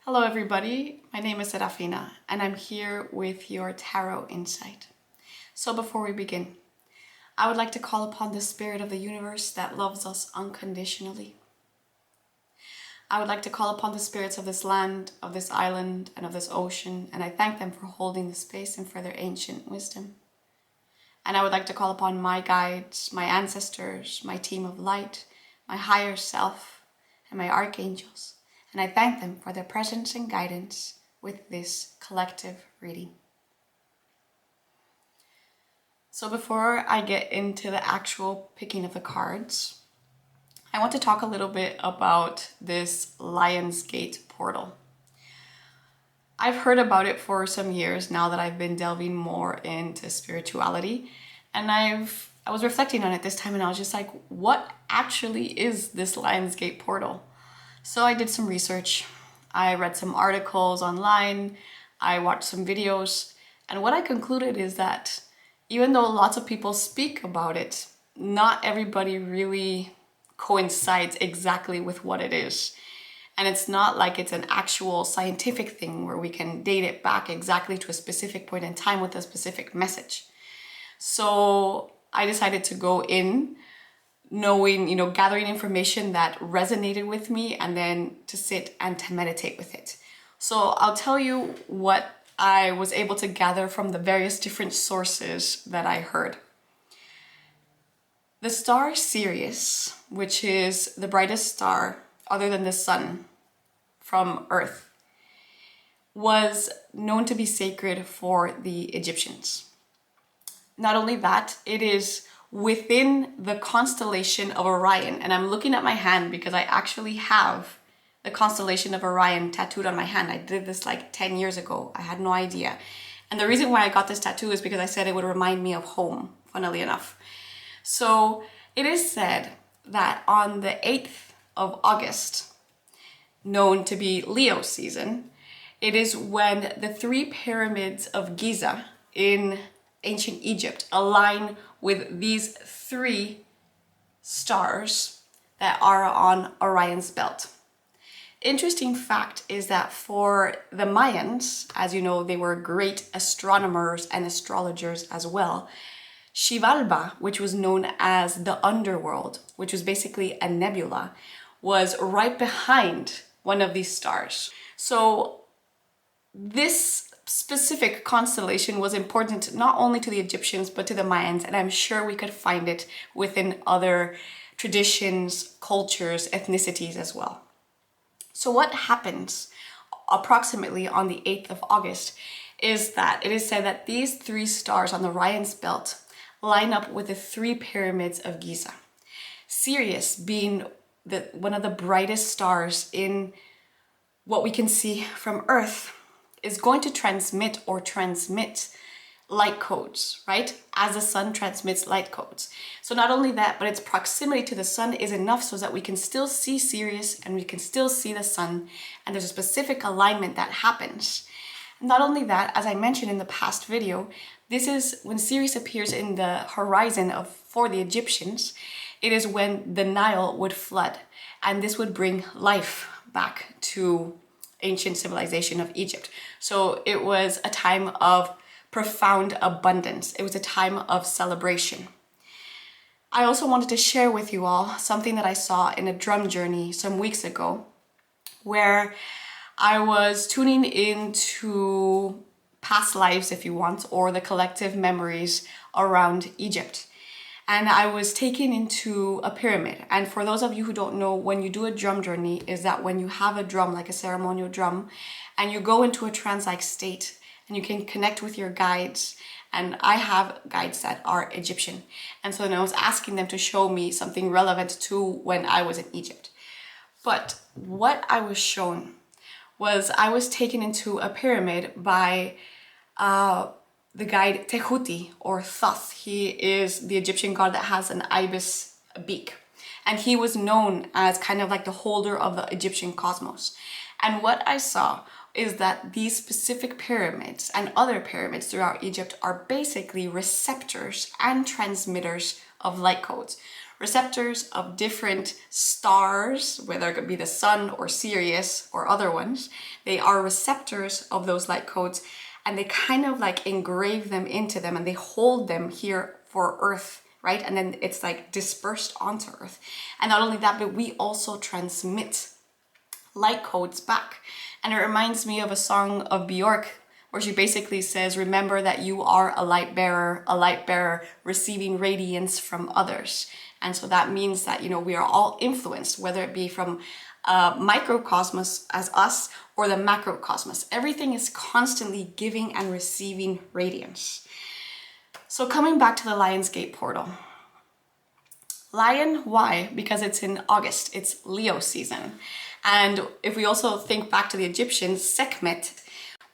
Hello everybody, my name is Serafina and I'm here with your tarot insight. So before we begin, I would like to call upon the spirit of the universe that loves us unconditionally. I would like to call upon the spirits of this land, of this island, and of this ocean, and I thank them for holding the space and for their ancient wisdom. And I would like to call upon my guides, my ancestors, my team of light, my higher self, and my archangels. And I thank them for their presence and guidance with this collective reading. So before I get into the actual picking of the cards, I want to talk a little bit about this Lion's Gate portal. I've heard about it for some years now that I've been delving more into spirituality, and I was reflecting on it this time and I was just like, what actually is this Lion's Gate portal? So I did some research, I read some articles online, I watched some videos, and what I concluded is that even though lots of people speak about it, not everybody really coincides exactly with what it is. And it's not like it's an actual scientific thing where we can date it back exactly to a specific point in time with a specific message. So I decided to go in knowing, gathering information that resonated with me and then to sit and to meditate with it. So I'll tell you what I was able to gather from the various different sources that I heard. The star Sirius, which is the brightest star other than the sun from Earth, was known to be sacred for the Egyptians. Not only that, it is within the constellation of Orion. And I'm looking at my hand because I actually have the constellation of Orion tattooed on my hand. I did this like 10 years ago. I had no idea. And the reason why I got this tattoo is because I said it would remind me of home, funnily enough. So it is said that on the 8th of August, known to be Leo season, it is when the 3 pyramids of Giza in ancient Egypt align with these 3 stars that are on Orion's belt. Interesting fact is that for the Mayans, as you know, they were great astronomers and astrologers as well. Xibalba, which was known as the underworld, which was basically a nebula, was right behind one of these stars. So this specific constellation was important not only to the Egyptians but to the Mayans, and I'm sure we could find it within other traditions, cultures, ethnicities as well. So what happens approximately on the 8th of August is that it is said that these 3 stars on the Orion's belt line up with the 3 pyramids of Giza. Sirius being one of the brightest stars in what we can see from Earth is going to transmit light codes, right? As the sun transmits light codes. So not only that, but its proximity to the sun is enough so that we can still see Sirius and we can still see the sun, and there's a specific alignment that happens. Not only that, as I mentioned in the past video, this is when Sirius appears in the horizon for the Egyptians, it is when the Nile would flood, and this would bring life back to ancient civilization of Egypt. So it was a time of profound abundance. It was a time of celebration. I also wanted to share with you all something that I saw in a drum journey some weeks ago, where I was tuning into past lives, if you want, or the collective memories around Egypt. And I was taken into a pyramid. And for those of you who don't know, when you do a drum journey, is that when you have a drum, like a ceremonial drum, and you go into a trance-like state, and you can connect with your guides. And I have guides that are Egyptian. And so then I was asking them to show me something relevant to when I was in Egypt. But what I was shown was I was taken into a pyramid by the guide Tehuti, or Thoth. He is the Egyptian god that has an ibis beak. And he was known as kind of like the holder of the Egyptian cosmos. And what I saw is that these specific pyramids and other pyramids throughout Egypt are basically receptors and transmitters of light codes. receptors of different stars, whether it could be the sun or Sirius or other ones. They are receptors of those light codes, and they kind of like engrave them into them, and they hold them here for Earth, right? And then it's like dispersed onto Earth. And not only that, but we also transmit light codes back. And it reminds me of a song of Bjork, where she basically says, remember that you are a light bearer receiving radiance from others. And so that means that, you know, we are all influenced, whether it be from microcosmos as us or the macrocosmos. Everything is constantly giving and receiving radiance. So coming back to the Lion's Gate portal. Lion, why? Because it's in August, it's Leo season. And if we also think back to the Egyptians, Sekhmet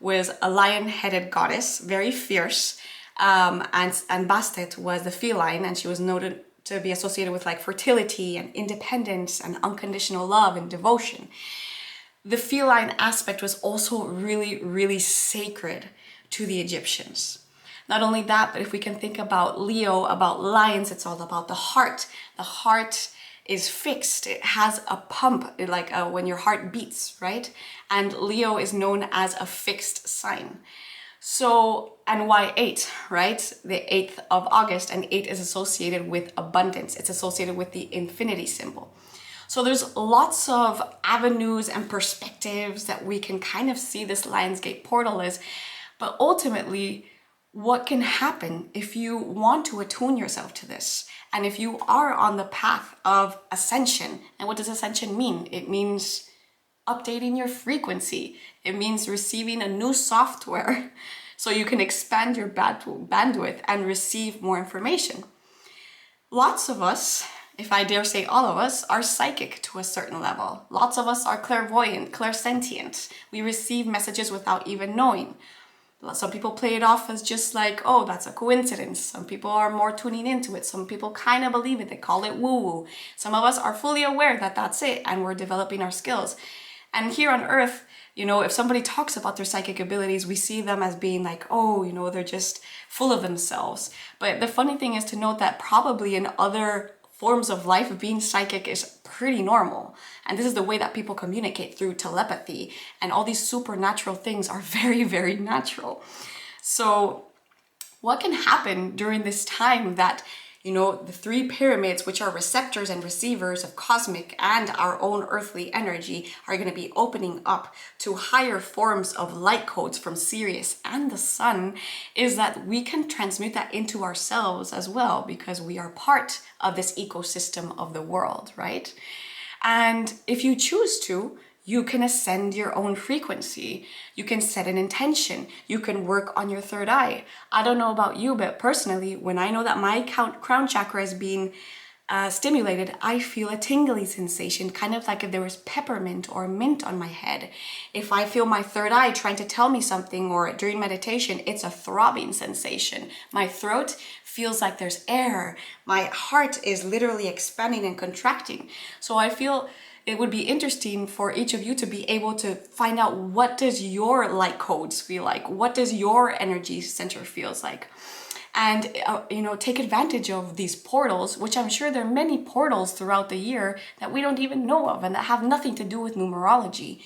was a lion-headed goddess, very fierce, and Bastet was the feline, and she was noted to be associated with like fertility and independence and unconditional love and devotion. The feline aspect was also really, really sacred to the Egyptians. Not only that, but if we can think about Leo, about lions, it's all about the heart. The heart is fixed. It has a pump, like when your heart beats, right? And Leo is known as a fixed sign. So, and why 8, right? The 8th of August, and 8 is associated with abundance. It's associated with the infinity symbol. So there's lots of avenues and perspectives that we can kind of see this Lion's Gate portal as, but ultimately, what can happen if you want to attune yourself to this? And if you are on the path of ascension, and what does ascension mean? It means updating your frequency. It means receiving a new software so you can expand your bandwidth and receive more information. Lots of us, if I dare say all of us, are psychic to a certain level. Lots of us are clairvoyant, clairsentient. We receive messages without even knowing. Some people play it off as just like, oh, that's a coincidence. Some people are more tuning into it. Some people kind of believe it. They call it woo-woo. Some of us are fully aware that that's it, and we're developing our skills. And here on Earth, you know, if somebody talks about their psychic abilities, we see them as being like, oh, you know, they're just full of themselves. But the funny thing is to note that probably in other forms of life, being psychic is pretty normal. And this is the way that people communicate, through telepathy. And all these supernatural things are very, very natural. So what can happen during this time that, you know, the 3 pyramids, which are receptors and receivers of cosmic and our own earthly energy, are going to be opening up to higher forms of light codes from Sirius and the sun, is that we can transmute that into ourselves as well, because we are part of this ecosystem of the world, right? And if you choose to, you can ascend your own frequency. You can set an intention. You can work on your third eye. I don't know about you, but personally, when I know that my crown chakra is being stimulated, I feel a tingly sensation, kind of like if there was peppermint or mint on my head. If I feel my third eye trying to tell me something, or during meditation, it's a throbbing sensation. My throat feels like there's air. My heart is literally expanding and contracting. So I feel it would be interesting for each of you to be able to find out, what does your light codes feel like? What does your energy center feels like? And, you know, take advantage of these portals, which I'm sure there are many portals throughout the year that we don't even know of and that have nothing to do with numerology.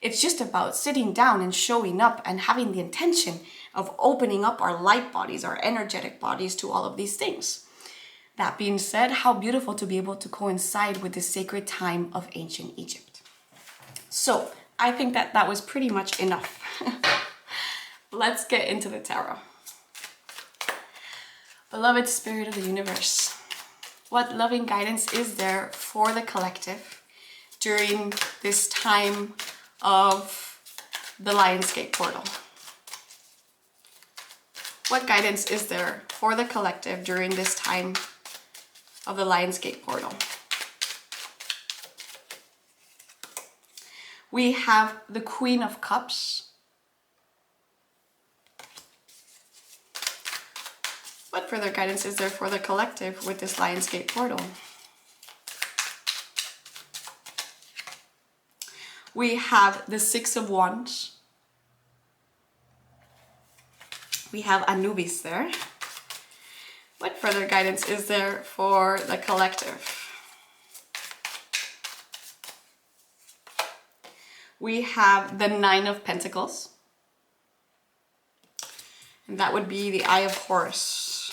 It's just about sitting down and showing up and having the intention of opening up our light bodies, our energetic bodies, to all of these things. That being said, how beautiful to be able to coincide with the sacred time of ancient Egypt. So I think that that was pretty much enough. Let's get into the tarot. Beloved Spirit of the Universe, what loving guidance is there for the collective during this time of the Lion's Gate portal? What guidance is there for the collective during this time of the Lion's Gate portal? We have the Queen of Cups. What further guidance is there for the collective with this Lion's Gate portal? We have the Six of Wands. We have Anubis there. What further guidance is there for the collective? We have the Nine of Pentacles. And that would be the Eye of Horus.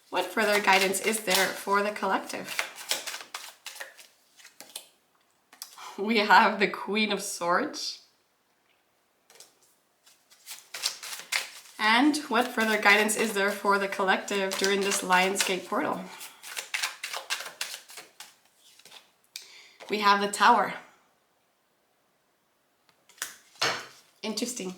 What further guidance is there for the collective? We have the Queen of Swords. And what further guidance is there for the collective during this Lionsgate portal? We have the Tower. Interesting.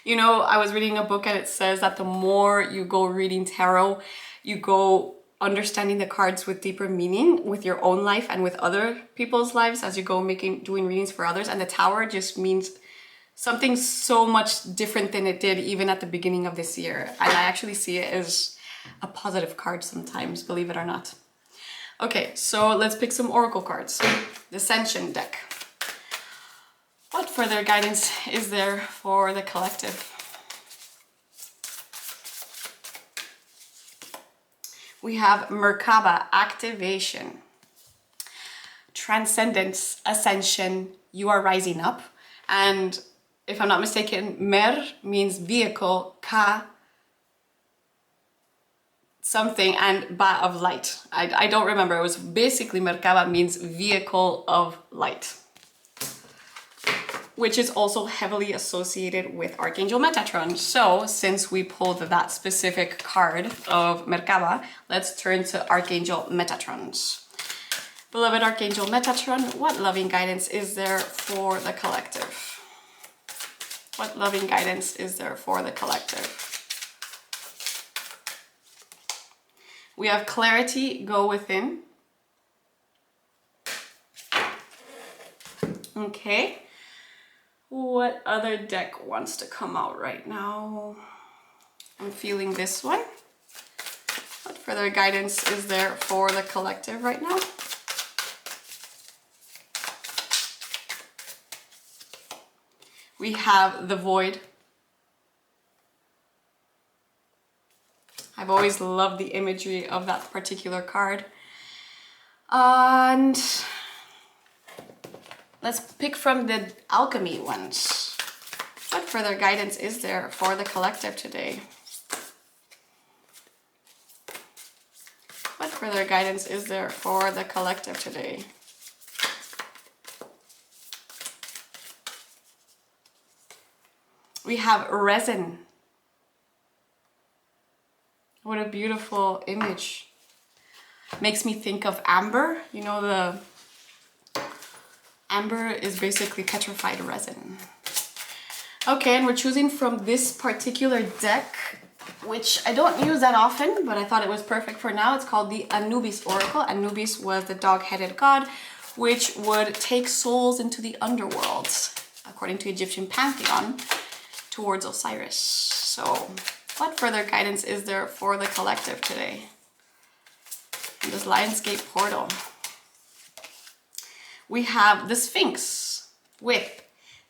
You know, I was reading a book and it says that the more you go reading tarot, you go understanding the cards with deeper meaning with your own life and with other people's lives as you go doing readings for others. And the Tower just means something so much different than it did even at the beginning of this year. And I actually see it as a positive card sometimes, believe it or not. Okay, so let's pick some oracle cards. The Ascension deck. What further guidance is there for the collective? We have Merkaba, activation, transcendence, ascension, you are rising up. And if I'm not mistaken, Mer means vehicle, Ka something, and Ba of light. I don't remember. It was basically Merkaba means vehicle of light, which is also heavily associated with Archangel Metatron. So since we pulled that specific card of Merkaba, let's turn to Archangel Metatrons. Beloved Archangel Metatron, what loving guidance is there for the collective? What loving guidance is there for the collective? We have clarity, go within. Okay. What other deck wants to come out right now? I'm feeling this one. What further guidance is there for the collective right now? We have the Void. I've always loved the imagery of that particular card. And let's pick from the alchemy ones. What further guidance is there for the collective today? What further guidance is there for the collective today? We have resin. What a beautiful image. Makes me think of amber. You know, the amber is basically petrified resin. Okay, and we're choosing from this particular deck, which I don't use that often, but I thought it was perfect for now. It's called the Anubis Oracle. Anubis was the dog-headed god, which would take souls into the underworld, according to Egyptian pantheon, towards Osiris. So, what further guidance is there for the collective today in this Lionsgate portal? We have the Sphinx with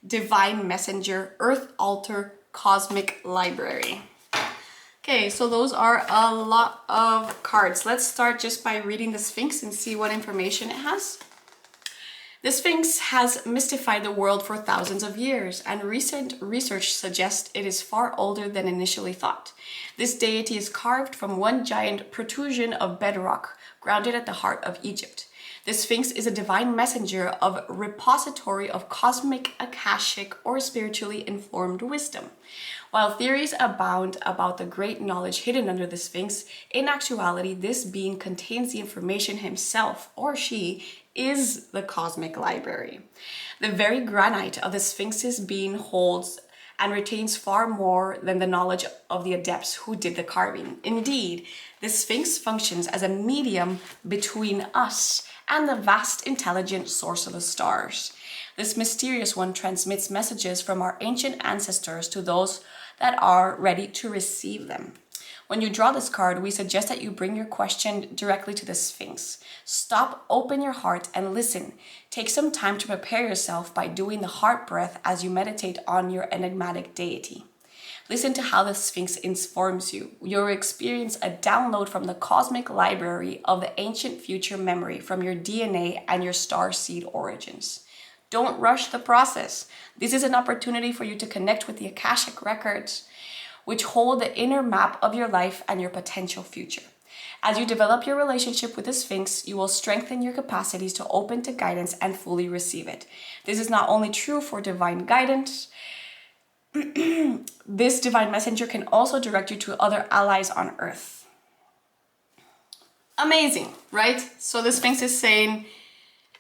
Divine Messenger, Earth Altar, Cosmic Library. Okay, so those are a lot of cards. Let's start just by reading the Sphinx and see what information it has. The Sphinx has mystified the world for thousands of years, and recent research suggests it is far older than initially thought. This deity is carved from one giant protrusion of bedrock, grounded at the heart of Egypt. The Sphinx is a divine messenger of repository of cosmic, akashic, or spiritually informed wisdom. While theories abound about the great knowledge hidden under the Sphinx, in actuality, this being contains the information himself, or she, is the cosmic library. The very granite of the Sphinx's being holds and retains far more than the knowledge of the adepts who did the carving. Indeed, the Sphinx functions as a medium between us and the vast intelligent source of the stars. This mysterious one transmits messages from our ancient ancestors to those that are ready to receive them. When you draw this card, we suggest that you bring your question directly to the Sphinx. Stop, open your heart, and listen. Take some time to prepare yourself by doing the heart breath as you meditate on your enigmatic deity. Listen to how the Sphinx informs you. You'll experience a download from the cosmic library of the ancient future memory from your DNA and your star seed origins. Don't rush the process. This is an opportunity for you to connect with the Akashic records, which hold the inner map of your life and your potential future. As you develop your relationship with the Sphinx, you will strengthen your capacities to open to guidance and fully receive it. This is not only true for divine guidance. This divine messenger can also direct you to other allies on earth. Amazing, right? So the Sphinx is saying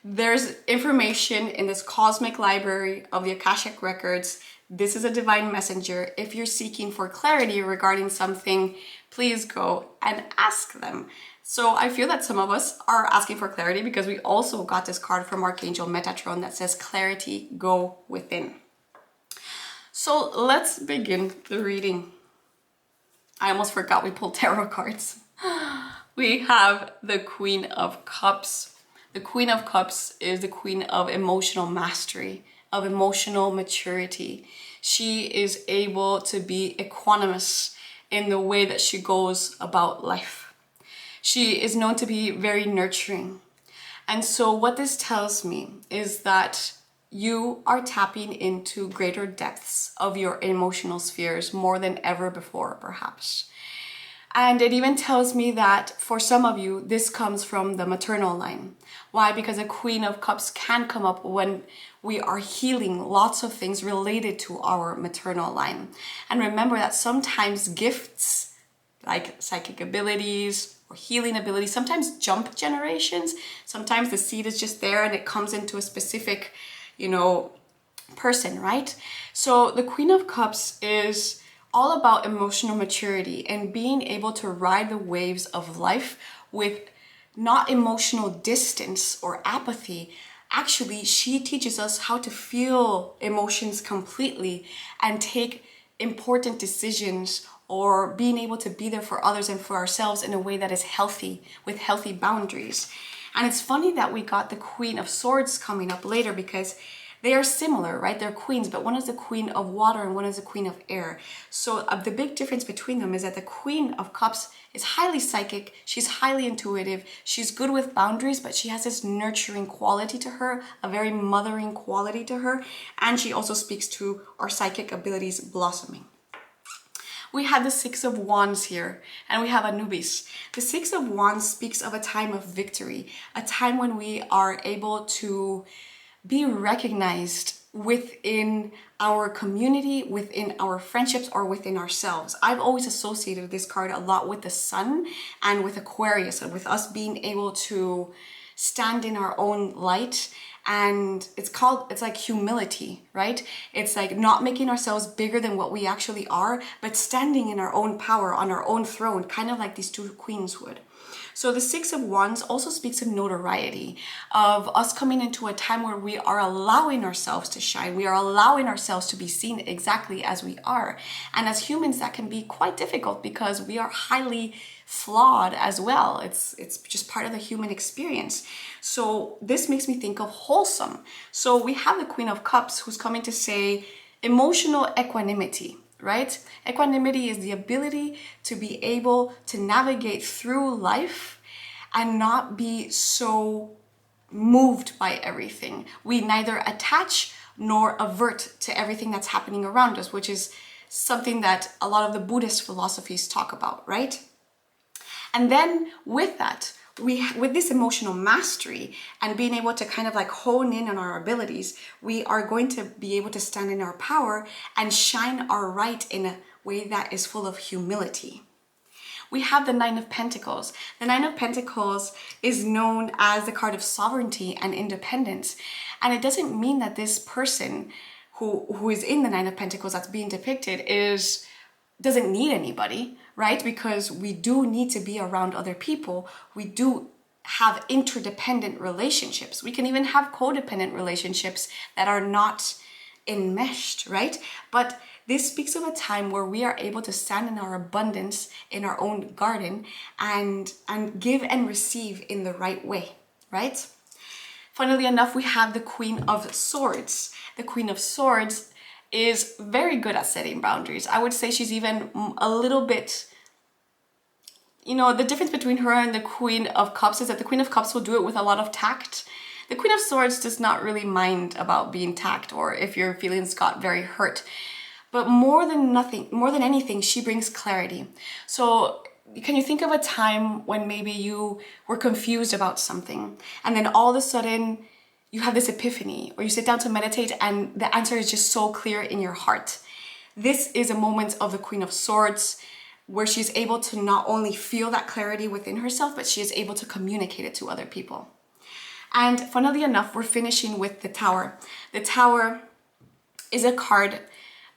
there's information in this cosmic library of the Akashic records. This is a divine messenger. If you're seeking for clarity regarding something, please go and ask them. So I feel that some of us are asking for clarity because we also got this card from Archangel Metatron that says clarity, go within. So let's begin the reading. I almost forgot we pulled tarot cards. We have the Queen of Cups. The Queen of Cups is the queen of emotional mastery, of emotional maturity. She is able to be equanimous in the way that she goes about life. She is known to be very nurturing. And so what this tells me is that you are tapping into greater depths of your emotional spheres more than ever before, perhaps. And it even tells me that for some of you, this comes from the maternal line. Why? Because a Queen of Cups can come up when we are healing lots of things related to our maternal line. And remember that sometimes gifts like psychic abilities or healing abilities sometimes jump generations. Sometimes the seed is just there and it comes into a specific, person, right? So the Queen of Cups is all about emotional maturity and being able to ride the waves of life with not emotional distance or apathy. Actually, she teaches us how to feel emotions completely and take important decisions, or being able to be there for others and for ourselves in a way that is healthy, with healthy boundaries. And it's funny that we got the Queen of Swords coming up later because they are similar, right? They're queens, but one is the Queen of Water and one is the Queen of Air. So the big difference between them is that the Queen of Cups is highly psychic, she's highly intuitive, she's good with boundaries, but she has this nurturing quality to her, a very mothering quality to her, and she also speaks to our psychic abilities blossoming. We have the Six of Wands here, and we have Anubis. The Six of Wands speaks of a time of victory, a time when we are able to be recognized within our community, within our friendships, or within ourselves. I've always associated this card a lot with the sun and with Aquarius, and with us being able to stand in our own light. And it's like humility, right? It's like not making ourselves bigger than what we actually are, but standing in our own power on our own throne, kind of like these two queens would. So the Six of Wands also speaks of notoriety, of us coming into a time where we are allowing ourselves to shine. We are allowing ourselves to be seen exactly as we are. And as humans, that can be quite difficult because we are highly flawed as well. It's just part of the human experience. So this makes me think of wholesome. So we have the Queen of Cups who's coming to say emotional equanimity. Right? Equanimity is the ability to be able to navigate through life and not be so moved by everything. We neither attach nor avert to everything that's happening around us, which is something that a lot of the Buddhist philosophies talk about, right? And then with that, with this emotional mastery and being able to kind of like hone in on our abilities, we are going to be able to stand in our power and shine our light in a way that is full of humility. We have the Nine of Pentacles. The Nine of Pentacles is known as the card of sovereignty and independence. And it doesn't mean that this person who is in the Nine of Pentacles that's being depicted doesn't need anybody, right? Because we do need to be around other people. We do have interdependent relationships. We can even have codependent relationships that are not enmeshed, right? But this speaks of a time where we are able to stand in our abundance, in our own garden, and give and receive in the right way, right? Funnily enough, we have the Queen of Swords. The Queen of Swords is very good at setting boundaries. I would say she's even a little bit, you know, the difference between her and the Queen of Cups is that the Queen of Cups will do it with a lot of tact. The Queen of Swords does not really mind about being tact or if your feelings got very hurt. But more than anything, she brings clarity. So can you think of a time when maybe you were confused about something and then all of a sudden you have this epiphany, or you sit down to meditate and the answer is just so clear in your heart? This is a moment of the Queen of Swords, where she's able to not only feel that clarity within herself, but she is able to communicate it to other people. And funnily enough, we're finishing with the Tower. The Tower is a card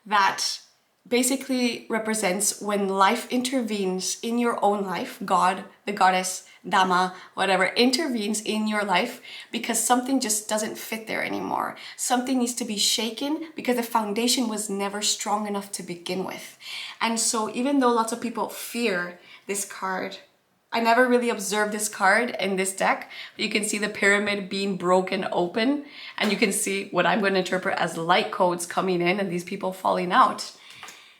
that basically represents when life intervenes in your own life. God, the goddess, Dama, whatever, intervenes in your life because something just doesn't fit there anymore. Something needs to be shaken because the foundation was never strong enough to begin with. And so even though lots of people fear this card, I never really observed this card in this deck. You can see the pyramid being broken open, and you can see what I'm going to interpret as light codes coming in and these people falling out.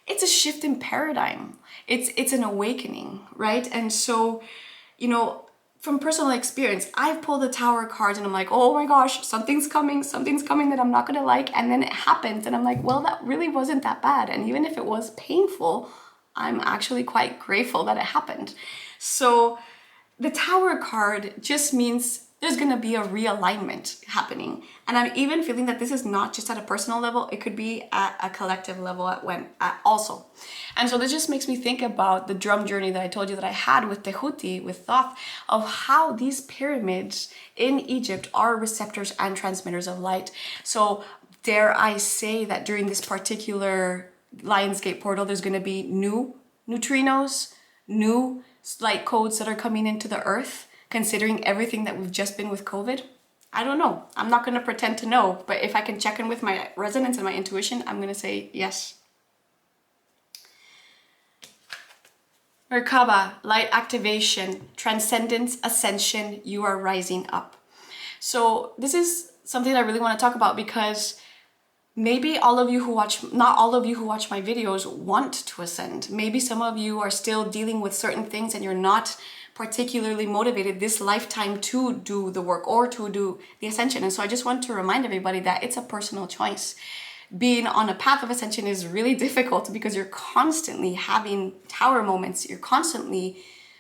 It's a shift in paradigm. It's an awakening, right? And so, you know, from personal experience, I've pulled the Tower cards and I'm like, oh my gosh, something's coming that I'm not gonna like. And then it happens and I'm like, well, that really wasn't that bad. And even if it was painful, I'm actually quite grateful that it happened. So the Tower card just means there's gonna be a realignment happening. And I'm even feeling that this is not just at a personal level, it could be at a collective level also. And so this just makes me think about the drum journey that I told you that I had with Tehuti, with Thoth, of how these pyramids in Egypt are receptors and transmitters of light. So dare I say that during this particular Lionsgate portal, there's gonna be new neutrinos, new light codes that are coming into the earth, considering everything that we've just been with COVID? I don't know. I'm not going to pretend to know, but if I can check in with my resonance and my intuition, I'm going to say yes. Merkaba, light activation, transcendence, ascension, you are rising up. So this is something I really want to talk about because maybe not all of you who watch my videos want to ascend. Maybe some of you are still dealing with certain things and you're not particularly motivated this lifetime to do the work or to do the ascension. And so I just want to remind everybody that it's a personal choice. Being on a path of ascension is really difficult because you're constantly having Tower moments. You're constantly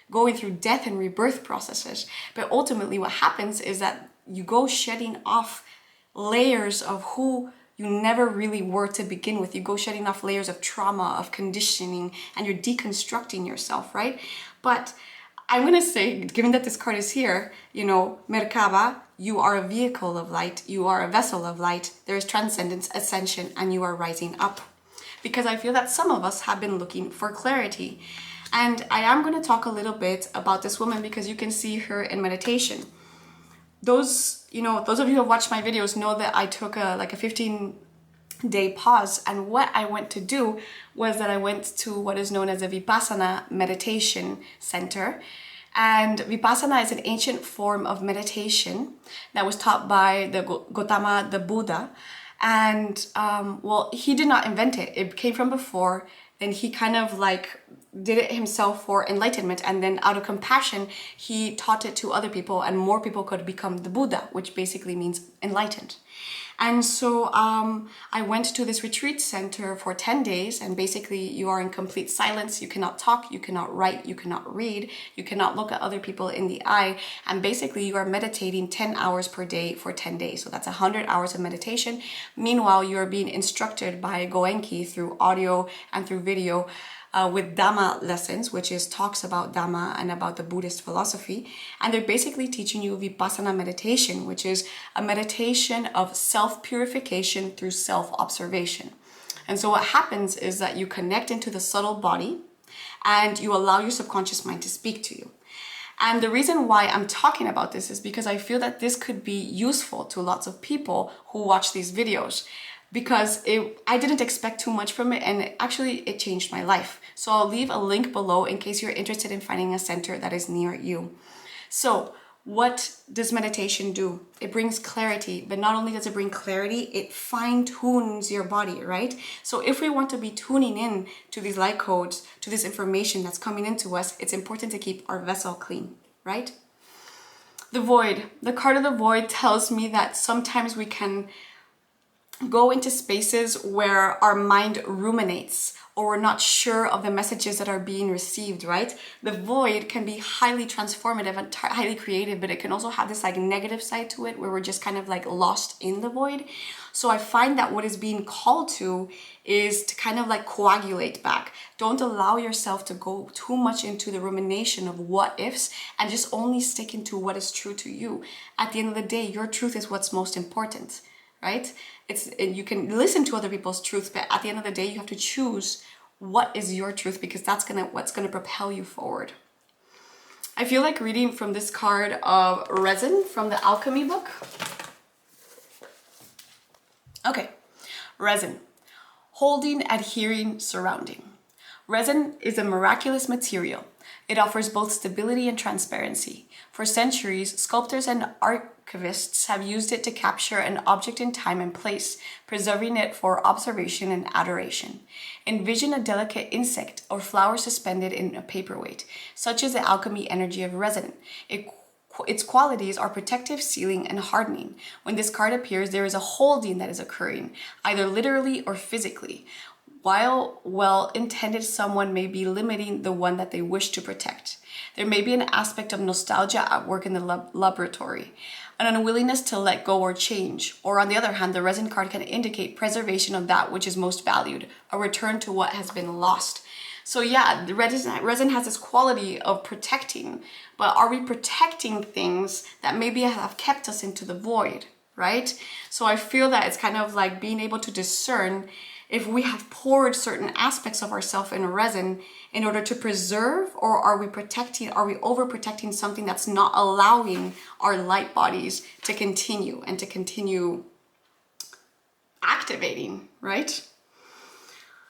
going through death and rebirth processes. But ultimately what happens is that you go shedding off layers of who you never really were to begin with. You go shedding off layers of trauma, of conditioning, and you're deconstructing yourself, right? But I'm going to say, given that this card is here, you know, Merkaba, you are a vehicle of light, you are a vessel of light, there is transcendence, ascension, and you are rising up. Because I feel that some of us have been looking for clarity. And I am going to talk a little bit about this woman because you can see her in meditation. Those of you who have watched my videos know that I took a 15-day pause, and what I went to do was that I went to what is known as a Vipassana meditation center. And Vipassana is an ancient form of meditation that was taught by the Gautama, the Buddha. And he did not invent it. It came from before. Then he kind of did it himself for enlightenment, and then out of compassion he taught it to other people, and more people could become the Buddha, which basically means enlightened. And so I went to this retreat center for 10 days, and basically you are in complete silence. You cannot talk, you cannot write, you cannot read, you cannot look at other people in the eye, and basically you are meditating 10 hours per day for 10 days. So that's 100 hours of meditation. Meanwhile, you are being instructed by Goenki through audio and through video with Dhamma lessons, which is talks about Dhamma and about the Buddhist philosophy. And they're basically teaching you Vipassana meditation, which is a meditation of self-purification through self-observation. And so what happens is that you connect into the subtle body and you allow your subconscious mind to speak to you. And the reason why I'm talking about this is because I feel that this could be useful to lots of people who watch these videos, because I didn't expect too much from it, and it changed my life. So I'll leave a link below in case you're interested in finding a center that is near you. So What does meditation do? It brings clarity, but not only does it bring clarity, it fine-tunes your body, right? So if we want to be tuning in to these light codes, to this information that's coming into us, it's important to keep our vessel clean, right? The void. The card of the void tells me that sometimes we can go into spaces where our mind ruminates, or we're not sure of the messages that are being received, right? The void can be highly transformative and highly creative, but it can also have this like negative side to it where we're just kind of like lost in the void. So I find that what is being called to is to kind of like coagulate back. Don't allow yourself to go too much into the rumination of what ifs and just only stick into what is true to you. At the end of the day, your truth is what's most important, right? You can listen to other people's truth, but at the end of the day, you have to choose what is your truth, because that's what's gonna propel you forward. I feel like reading from this card of resin from the alchemy book. Okay, resin. Holding, adhering, surrounding. Resin is a miraculous material. It offers both stability and transparency. For centuries, sculptors and archivists have used it to capture an object in time and place, preserving it for observation and adoration. Envision a delicate insect or flower suspended in a paperweight. Such is the alchemy energy of resin. Its qualities are protective, sealing, and hardening. When this card appears, there is a holding that is occurring, either literally or physically. While well-intended, someone may be limiting the one that they wish to protect. There may be an aspect of nostalgia at work in the laboratory, an unwillingness to let go or change. Or on the other hand, the resin card can indicate preservation of that which is most valued, a return to what has been lost. So yeah, the resin has this quality of protecting, but are we protecting things that maybe have kept us into the void, right? So I feel that it's kind of like being able to discern if we have poured certain aspects of ourselves in resin in order to preserve, or are we overprotecting something that's not allowing our light bodies to continue and to continue activating, right?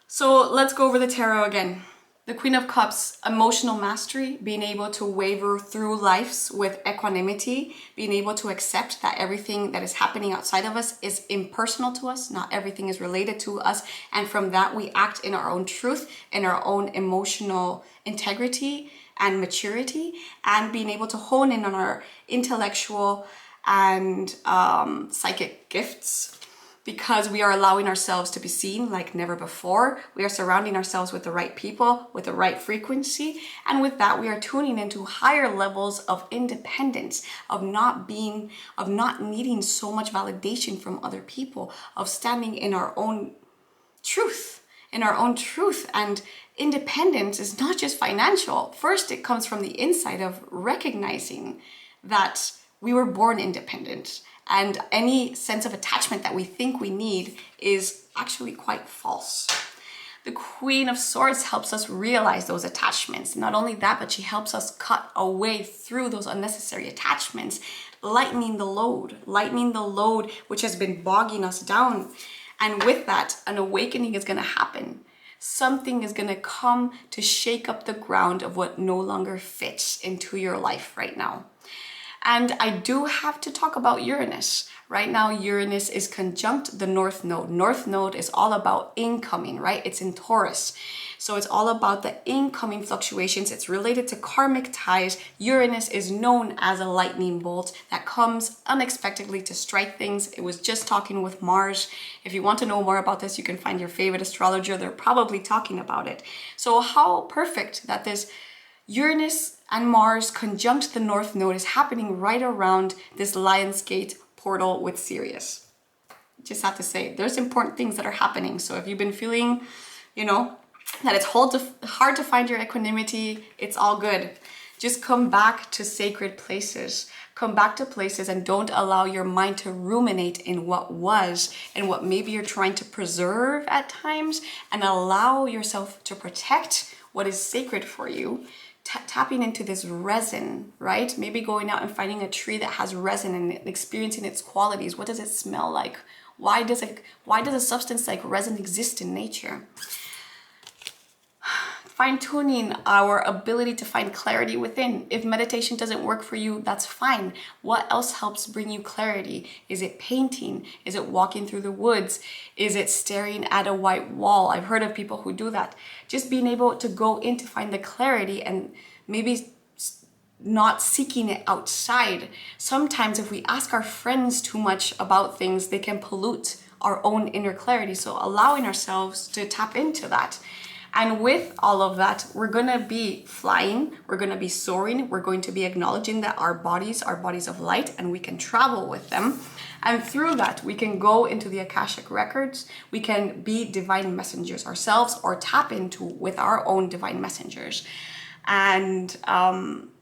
So let's go over the tarot again. The Queen of Cups, emotional mastery, being able to waver through lives with equanimity, being able to accept that everything that is happening outside of us is impersonal to us, not everything is related to us, and from that we act in our own truth, in our own emotional integrity and maturity, and being able to hone in on our intellectual and psychic gifts, because we are allowing ourselves to be seen like never before. We are surrounding ourselves with the right people, with the right frequency. And with that, we are tuning into higher levels of independence, of not needing so much validation from other people, of standing in our own truth, And independence is not just financial. First, it comes from the inside of recognizing that we were born independent. And any sense of attachment that we think we need is actually quite false. The Queen of Swords helps us realize those attachments. Not only that, but she helps us cut away through those unnecessary attachments, lightening the load which has been bogging us down. And with that, an awakening is going to happen. Something is going to come to shake up the ground of what no longer fits into your life right now. And I do have to talk about Uranus. Right now, Uranus is conjunct the North Node. North Node is all about incoming, right? It's in Taurus. So it's all about the incoming fluctuations. It's related to karmic ties. Uranus is known as a lightning bolt that comes unexpectedly to strike things. It was just talking with Mars. If you want to know more about this, you can find your favorite astrologer. They're probably talking about it. So how perfect that this Uranus and Mars conjunct the North Node is happening right around this Lionsgate portal with Sirius. Just have to say, there's important things that are happening. So if you've been feeling, that it's hard to find your equanimity, it's all good. Just come back to sacred places. Come back to places and don't allow your mind to ruminate in what was and what maybe you're trying to preserve at times, and allow yourself to protect what is sacred for you. Tapping into this resin, right? Maybe going out and finding a tree that has resin and experiencing its qualities. What does it smell like? Why does a substance like resin exist in nature? fine-tuning our ability to find clarity within. If meditation doesn't work for you, that's fine. What else helps bring you clarity? Is it painting? Is it walking through the woods? Is it staring at a white wall? I've heard of people who do that. Just being able to go in to find the clarity and maybe not seeking it outside. Sometimes if we ask our friends too much about things, they can pollute our own inner clarity. So allowing ourselves to tap into that. And with all of that, we're going to be flying, we're going to be soaring, we're going to be acknowledging that our bodies are bodies of light and we can travel with them. And through that, we can go into the Akashic records, we can be divine messengers ourselves or tap into with our own divine messengers. And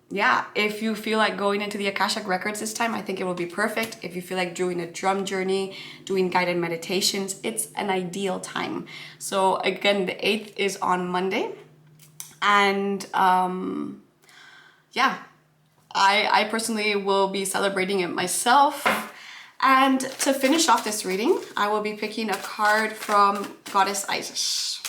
yeah, if you feel like going into the Akashic records this time, I think it will be perfect. If you feel like doing a drum journey, doing guided meditations, it's an ideal time. So again, the 8th is on Monday. And yeah, I personally will be celebrating it myself. And to finish off this reading, I will be picking a card from Goddess Isis.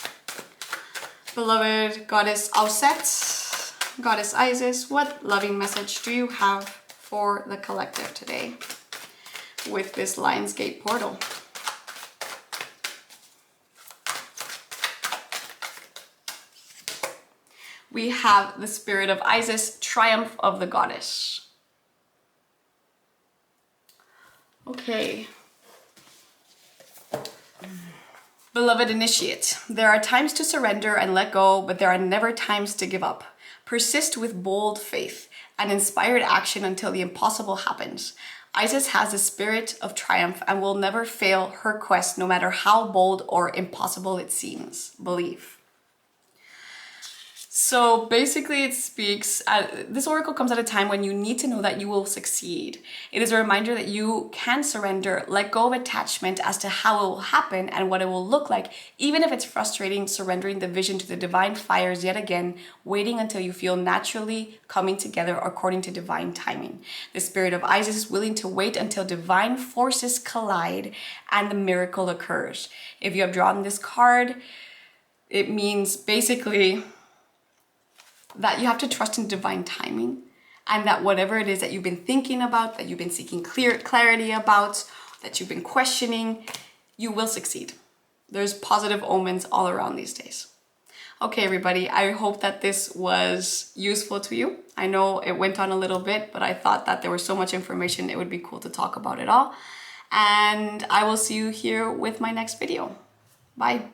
Beloved Goddess Auset, Goddess Isis, what loving message do you have for the collective today with this Lionsgate portal? We have the Spirit of Isis, Triumph of the Goddess. Okay. Beloved Initiate, there are times to surrender and let go, but there are never times to give up. Persist with bold faith and inspired action until the impossible happens. Isis has the spirit of triumph and will never fail her quest, no matter how bold or impossible it seems. Believe. So basically it speaks, this oracle comes at a time when you need to know that you will succeed. It is a reminder that you can surrender, let go of attachment as to how it will happen and what it will look like, even if it's frustrating, surrendering the vision to the divine fires yet again, waiting until you feel naturally coming together according to divine timing. The Spirit of Isis is willing to wait until divine forces collide and the miracle occurs. If you have drawn this card, it means basically that you have to trust in divine timing and that whatever it is that you've been thinking about, that you've been seeking clarity about, that you've been questioning, you will succeed. There's positive omens all around these days. Okay, everybody, I hope that this was useful to you. I know it went on a little bit, but I thought that there was so much information, it would be cool to talk about it all. And I will see you here with my next video. Bye.